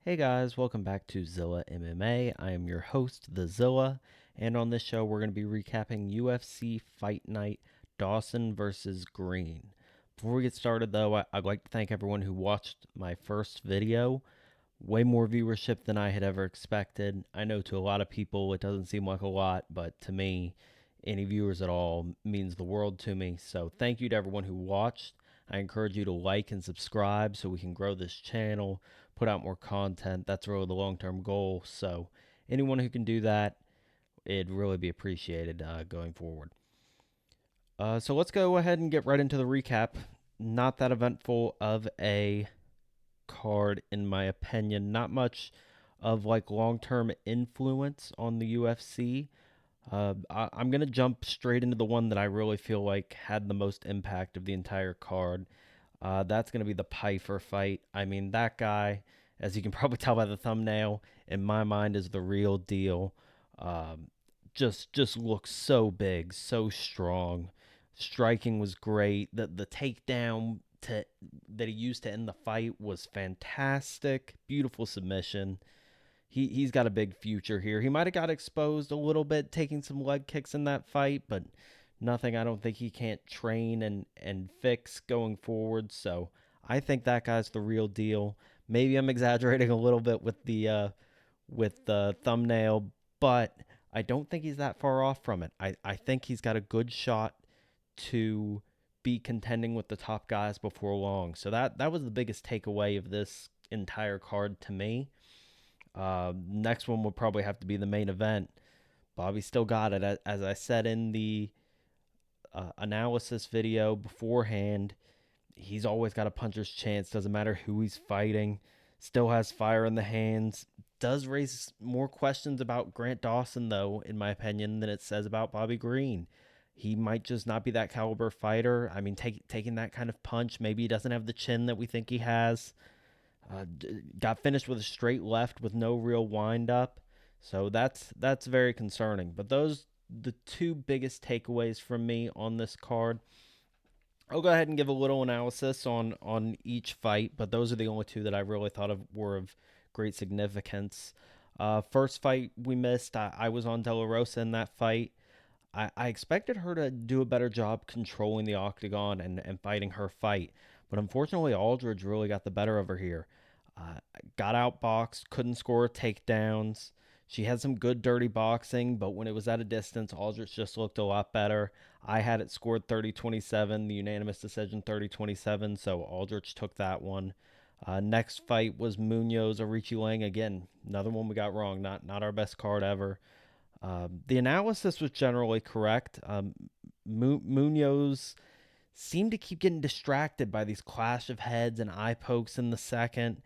Hey guys, welcome back to Zilla MMA. I am your host, The Zilla, and on this show we're going to be recapping UFC Fight Night Dawson versus Green. Before we get started though, I'd like to thank everyone who watched my first video. Way more viewership than I had ever expected. I know to a lot of people it doesn't seem like a lot, but to me, any viewers at all means the world to me. So thank you to everyone who watched. I encourage you to like and subscribe so we can grow this channel, put out more content. That's really the long term goal. So anyone who can do that, it'd really be appreciated going forward. So let's go ahead and get right into the recap. Not that eventful of a card, in my opinion. Not much of like long term influence on the UFC. I'm gonna jump straight into the one that I really feel like had the most impact of the entire card. That's gonna be the Pyfer fight. I mean, that guy, as you can probably tell by the thumbnail, in my mind is the real deal. Um, just looks so big, so strong. Striking was great. The takedown to that he used to end the fight was fantastic. Beautiful submission. He's got a big future here. He might have got exposed a little bit taking some leg kicks in that fight, but nothing I don't think he can't train and fix going forward. So I think that guy's the real deal. Maybe I'm exaggerating a little bit with the thumbnail, but I don't think he's that far off from it. I think he's got a good shot to be contending with the top guys before long. So that was the biggest takeaway of this entire card to me. Next one will probably have to be the main event. Bobby still got it. As I said in the analysis video beforehand, he's always got a puncher's chance. Doesn't matter who he's fighting. Still has fire in the hands. Does raise more questions about Grant Dawson, though, in my opinion, than it says about Bobby Green. He might just not be that caliber fighter. I mean, taking that kind of punch, maybe he doesn't have the chin that we think he has. Got finished with a straight left with no real wind up. So that's very concerning. But those the two biggest takeaways from me on this card. I'll go ahead and give a little analysis on each fight, but those are the only two that I really thought of were of great significance. First fight we missed. I was on De La Rosa in that fight. I expected her to do a better job controlling the octagon and fighting her fight, but unfortunately Aldridge really got the better of her here. Got outboxed, couldn't score takedowns. She had some good dirty boxing, but when it was at a distance, Aldrich just looked a lot better. I had it scored 30-27, the unanimous decision 30-27, so Aldrich took that one. Next fight was Munoz Arichi Lang. Again, another one we got wrong. Not our best card ever. The analysis was generally correct. Munoz seemed to keep getting distracted by these clash of heads and eye pokes in the second.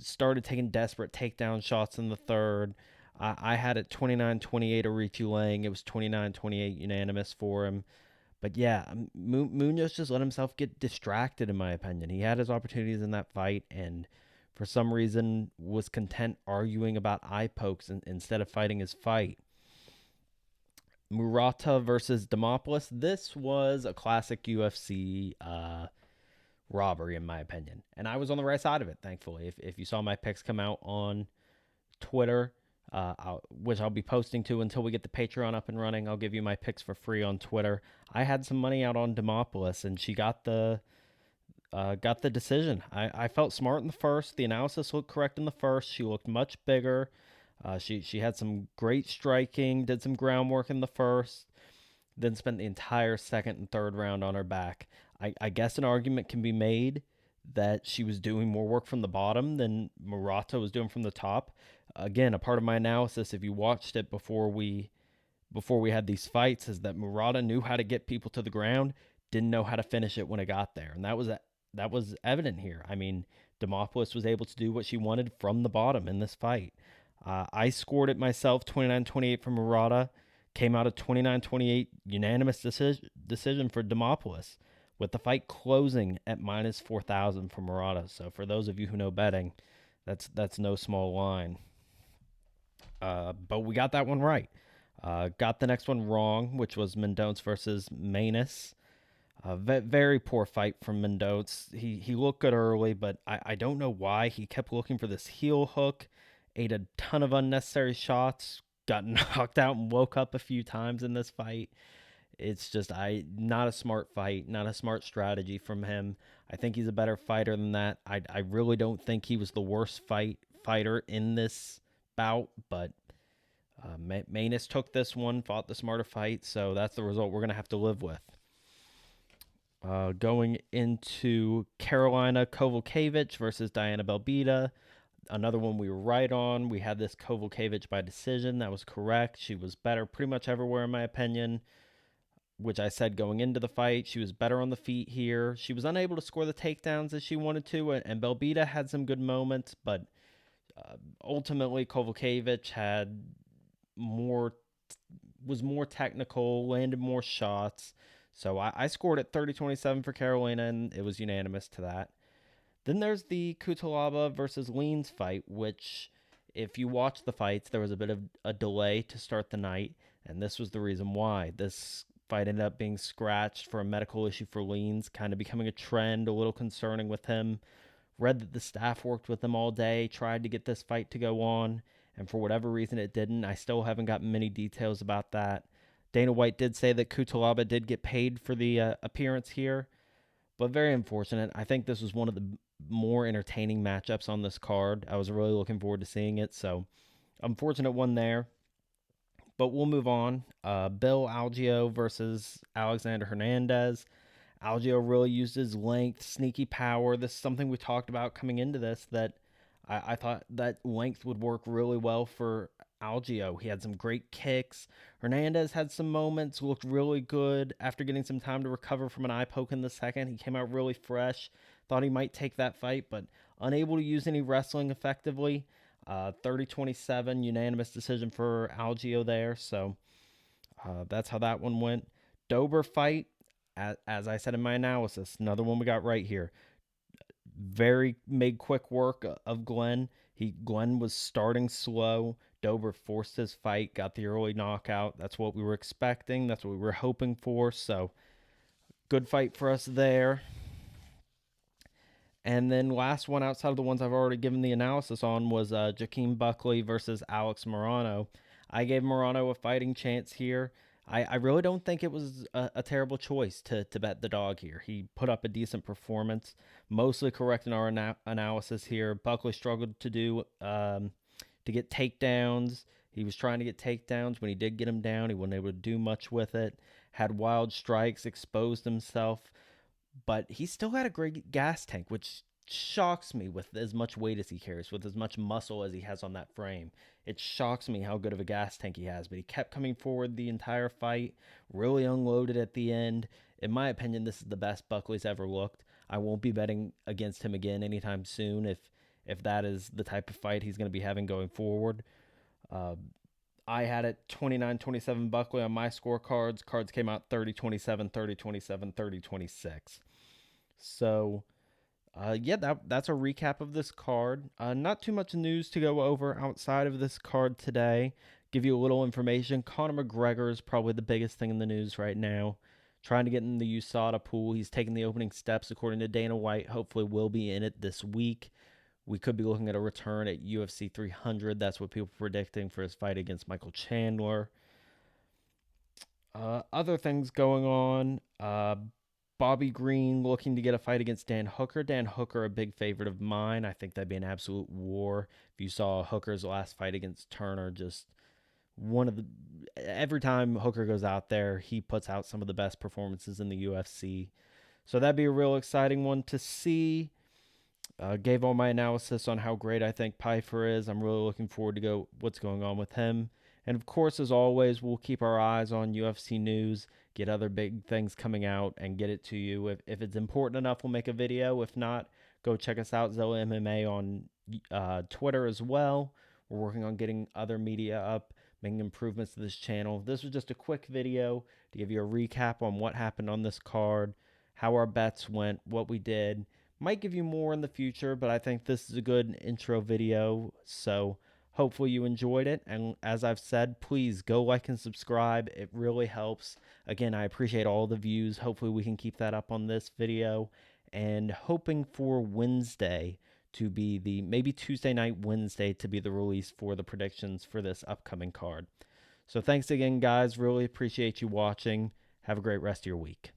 Started taking desperate takedown shots in the third. I had it 29-28 Arichi Lang. It was 29-28 unanimous for him. But yeah, Munoz just let himself get distracted, in my opinion. He had his opportunities in that fight and for some reason was content arguing about eye pokes instead of fighting his fight. Murata versus Demopoulos. This was a classic UFC robbery, in my opinion. And I was on the right side of it, thankfully. If you saw my picks come out on Twitter, which I'll be posting to until we get the Patreon up and running, I'll give you my picks for free on Twitter. I had some money out on Demopoulos, and she got the decision. I felt smart in the first. The analysis looked correct in the first. She looked much bigger. She had some great striking, did some groundwork in the first, then spent the entire second and third round on her back. I guess an argument can be made that she was doing more work from the bottom than Murata was doing from the top. Again, a part of my analysis, if you watched it before we had these fights, is that Murata knew how to get people to the ground, didn't know how to finish it when it got there, and that was evident here. I mean, Demopoulos was able to do what she wanted from the bottom in this fight. I scored it myself 29-28 for Murata. Came out of 29-28 unanimous decision for Demopoulos, with the fight closing at minus 4,000 for Murata. So for those of you who know betting, that's no small line. But we got that one right. Got the next one wrong, which was Mendonce versus Manus. Very poor fight from Mendoza. He looked good early, but I don't know why. He kept looking for this heel hook, ate a ton of unnecessary shots, got knocked out and woke up a few times in this fight. It's just not a smart fight, not a smart strategy from him. I think he's a better fighter than that. I really don't think he was the worst fighter in this bout, but Manus took this one, fought the smarter fight, so that's the result we're gonna have to live with. Going into Carolina Kovalevich versus Diana Belbita. Another one we were right on. We had this Kovalevich by decision. That was correct. She was better pretty much everywhere, in my opinion, which I said going into the fight. She was better on the feet here. She was unable to score the takedowns as she wanted to, and Belbita had some good moments, but ultimately Kovalevich had more was more technical, landed more shots. So I scored at 30-27 for Carolina, and it was unanimous to that. Then there's the Kutalaba versus Leans fight, which, if you watch the fights, there was a bit of a delay to start the night, and this was the reason why. This fight ended up being scratched for a medical issue for Leans, kind of becoming a trend, a little concerning with him. Read that the staff worked with him all day, tried to get this fight to go on, and for whatever reason it didn't. I still haven't gotten many details about that. Dana White did say that Kutalaba did get paid for the appearance here, but very unfortunate. I think this was one of the more entertaining matchups on this card. I was really looking forward to seeing it, so unfortunate one there. But we'll move on. Bill Algeo versus Alexander Hernandez. Algeo really used his length, sneaky power. This is something we talked about coming into this, that I thought that length would work really well for Algeo. He had some great kicks. Hernandez had some moments, looked really good after getting some time to recover from an eye poke in the second. He came out really fresh. Thought he might take that fight, but unable to use any wrestling effectively. 30-27, unanimous decision for Algeo there. So that's how that one went. Dober fight, as I said in my analysis, another one we got right here. Very made quick work of Glenn. Glenn was starting slow. Dober forced his fight, got the early knockout. That's what we were expecting. That's what we were hoping for. So good fight for us there. And then last one outside of the ones I've already given the analysis on was Jakeem Buckley versus Alex Morano. I gave Morano a fighting chance here. I really don't think it was a terrible choice to bet the dog here. He put up a decent performance, mostly correct in our analysis here. Buckley struggled to get takedowns. He was trying to get takedowns. When he did get him down, he wasn't able to do much with it. Had wild strikes, exposed himself, but he still had a great gas tank, which shocks me with as much weight as he carries, with as much muscle as he has on that frame. It shocks me how good of a gas tank he has, but he kept coming forward the entire fight, really unloaded at the end. In my opinion, this is the best Buckley's ever looked. I won't be betting against him again anytime soon if that is the type of fight he's going to be having going forward. Uh, I had it 29-27 Buckley on my scorecards. Cards came out 30-27, 30-27, 30-26. So, yeah, that's a recap of this card. Not too much news to go over outside of this card today. Give you a little information. Conor McGregor is probably the biggest thing in the news right now. Trying to get in the USADA pool. He's taking the opening steps according to Dana White. Hopefully will be in it this week. We could be looking at a return at UFC 300. That's what people are predicting for his fight against Michael Chandler. Other things going on. Bobby Green looking to get a fight against Dan Hooker. Dan Hooker, a big favorite of mine. I think that'd be an absolute war. If you saw Hooker's last fight against Turner, just one of the every time Hooker goes out there, he puts out some of the best performances in the UFC. So that'd be a real exciting one to see. Gave all my analysis on how great I think Pyfer is. I'm really looking forward to go what's going on with him. And of course, as always, we'll keep our eyes on UFC news, get other big things coming out, and get it to you. If it's important enough, we'll make a video. If not, go check us out, Zoa MMA, on Twitter as well. We're working on getting other media up, making improvements to this channel. This was just a quick video to give you a recap on what happened on this card, how our bets went, what we did. Might give you more in the future, but I think this is a good intro video. So Hopefully you enjoyed it. And as I've said, please go like and subscribe. It really helps. Again, I appreciate all the views. Hopefully we can keep that up on this video. And hoping for Wednesday to be maybe Tuesday night, Wednesday to be the release for the predictions for this upcoming card. So thanks again, guys. Really appreciate you watching. Have a great rest of your week.